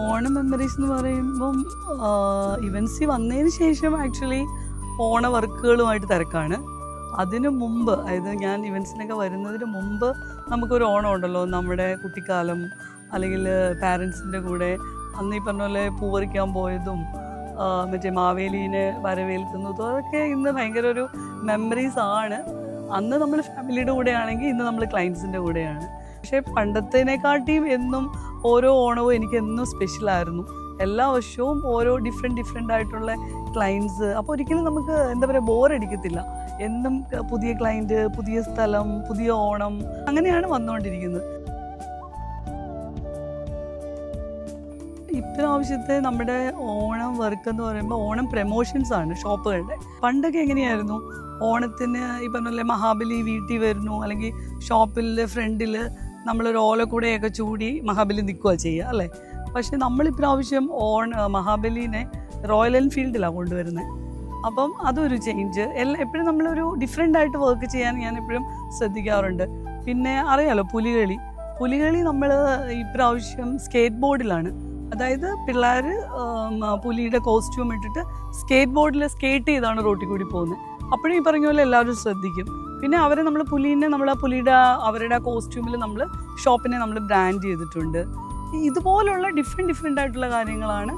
Onam memories എന്ന് പറയുമ്പം ഇവൻസി വന്നതിന് ശേഷം ആക്ച്വലി ഓണ വർക്കുകളുമായിട്ട് തിരക്കാണ്. അതിനു മുമ്പ്, അതായത് ഞാൻ ഇവൻസിനൊക്കെ വരുന്നതിന് മുമ്പ് നമുക്കൊരു ഓണം ഉണ്ടല്ലോ, നമ്മുടെ കുട്ടിക്കാലം അല്ലെങ്കിൽ പാരൻസിൻ്റെ കൂടെ അന്ന് ഈ പറഞ്ഞ പോലെ പൂവറിക്കാൻ പോയതും മറ്റേ മാവേലീനെ വരവേൽക്കുന്നതും അതൊക്കെ ഇന്ന് ഭയങ്കര ഒരു മെമ്മറീസ് ആണ്. അന്ന് നമ്മൾ ഫാമിലിയുടെ കൂടെ ആണെങ്കിൽ ഇന്ന് നമ്മൾ ക്ലയൻസിൻ്റെ കൂടെയാണ്. പക്ഷേ പണ്ടത്തേനെക്കാട്ടിയും എന്നും ഓരോ ഓണവും എനിക്ക് എന്നും സ്പെഷ്യലായിരുന്നു. എല്ലാ വർഷവും ഓരോ ഡിഫറെൻ്റ് ആയിട്ടുള്ള ക്ലയൻസ്. അപ്പോൾ ഒരിക്കലും നമുക്ക് എന്താ പറയുക, ബോറടിക്കത്തില്ല. എന്നും പുതിയ ക്ലയൻറ്റ്, പുതിയ സ്ഥലം, പുതിയ ഓണം, അങ്ങനെയാണ് വന്നുകൊണ്ടിരിക്കുന്നത്. ഇപ്രാവശ്യത്തെ നമ്മുടെ ഓണം വർക്ക് എന്ന് പറയുമ്പോൾ ഓണം പ്രമോഷൻസ് ആണ് ഷോപ്പുകളുടെ. പണ്ടൊക്കെ എങ്ങനെയായിരുന്നു, ഓണത്തിന് ഈ പറഞ്ഞ മഹാബലി വീട്ടിൽ വരുന്നു, അല്ലെങ്കിൽ ഷോപ്പിലെ ഫ്രണ്ടിൽ നമ്മളൊരു ഓലക്കൂടയൊക്കെ ചൂടി മഹാബലി നിൽക്കുക ചെയ്യുക അല്ലേ. പക്ഷെ നമ്മളിപ്രാവശ്യം മഹാബലിനെ റോയൽ എൻഫീൽഡിലാണ് കൊണ്ടുവരുന്നത്. അപ്പം അതൊരു ചേഞ്ച്. എപ്പോഴും നമ്മളൊരു ഡിഫറെൻ്റ് ആയിട്ട് വർക്ക് ചെയ്യാൻ ഞാൻ എപ്പോഴും ശ്രദ്ധിക്കാറുണ്ട്. പിന്നെ അറിയാലോ പുലികളി നമ്മൾ ഇപ്രാവശ്യം സ്കേറ്റ് ബോർഡിലാണ്. അതായത് പിള്ളേർ പുലിയുടെ കോസ്റ്റ്യൂം ഇട്ടിട്ട് സ്കേറ്റ് ബോർഡിൽ സ്കേറ്റ് ചെയ്താണ് റോട്ടിൽ കൂടി പോകുന്നത്. അപ്പോഴും ഈ പറഞ്ഞ പോലെ എല്ലാവരും ശ്രദ്ധിക്കും. പിന്നെ അവരെ നമ്മൾ അവരുടെ കോസ്റ്റ്യൂമിൽ നമ്മൾ ഷോപ്പിനെ നമ്മൾ ബ്രാൻഡ് ചെയ്തിട്ടുണ്ട്. ഇതുപോലുള്ള ഡിഫറെൻ്റ് ആയിട്ടുള്ള കാര്യങ്ങളാണ്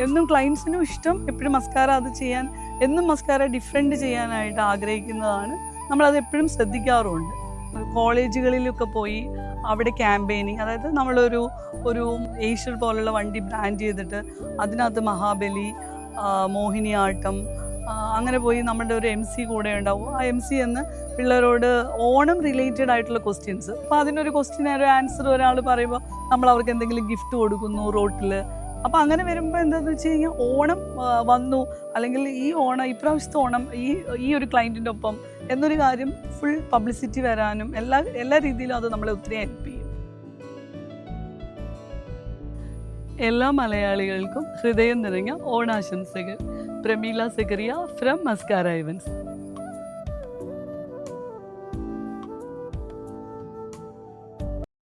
എന്നും ക്ലയൻസിനും ഇഷ്ടം. എപ്പോഴും മസ്കാര അത് ചെയ്യാൻ, എന്നും മസ്കാര ഡിഫറെൻ്റ് ചെയ്യാനായിട്ട് ആഗ്രഹിക്കുന്നതാണ്. നമ്മളത് എപ്പോഴും ശ്രദ്ധിക്കാറുമുണ്ട്. കോളേജുകളിലൊക്കെ പോയി അവിടെ ക്യാമ്പയിനിങ്, അതായത് നമ്മളൊരു ഏഷ്യർ പോലുള്ള വണ്ടി ബ്രാൻഡ് ചെയ്തിട്ട് അതിനകത്ത് മഹാബലി, മോഹിനിയാട്ടം, അങ്ങനെ പോയി നമ്മുടെ ഒരു MC കൂടെ ഉണ്ടാവും. ആ MC എന്ന് പിള്ളേരോട് ഓണം റിലേറ്റഡ് ആയിട്ടുള്ള ക്വസ്റ്റ്യൻസ്, അപ്പോൾ അതിനൊരു ക്വസ്റ്റ്യൻ ആൻസർ ഒരാൾ പറയുമ്പോൾ നമ്മൾ അവർക്ക് എന്തെങ്കിലും ഗിഫ്റ്റ് കൊടുക്കുന്നു റോട്ടിൽ. അപ്പോൾ അങ്ങനെ വരുമ്പോൾ എന്താണെന്ന് വെച്ച് കഴിഞ്ഞാൽ ഓണം വന്നു, അല്ലെങ്കിൽ ഇപ്രാവശ്യത്തെ ഓണം ഈ ഒരു ക്ലയൻറ്റിൻ്റെ ഒപ്പം എന്നൊരു കാര്യം ഫുൾ പബ്ലിസിറ്റി വരാനും എല്ലാ രീതിയിലും അത് നമ്മളെ ഒത്തിരി ഹെൽപ്പ് ചെയ്യും. എല്ലാ മലയാളികൾക്കും ഹൃദയം നിറഞ്ഞ ഓണാശംസകൾ. Pramila Zachariah from mascara events.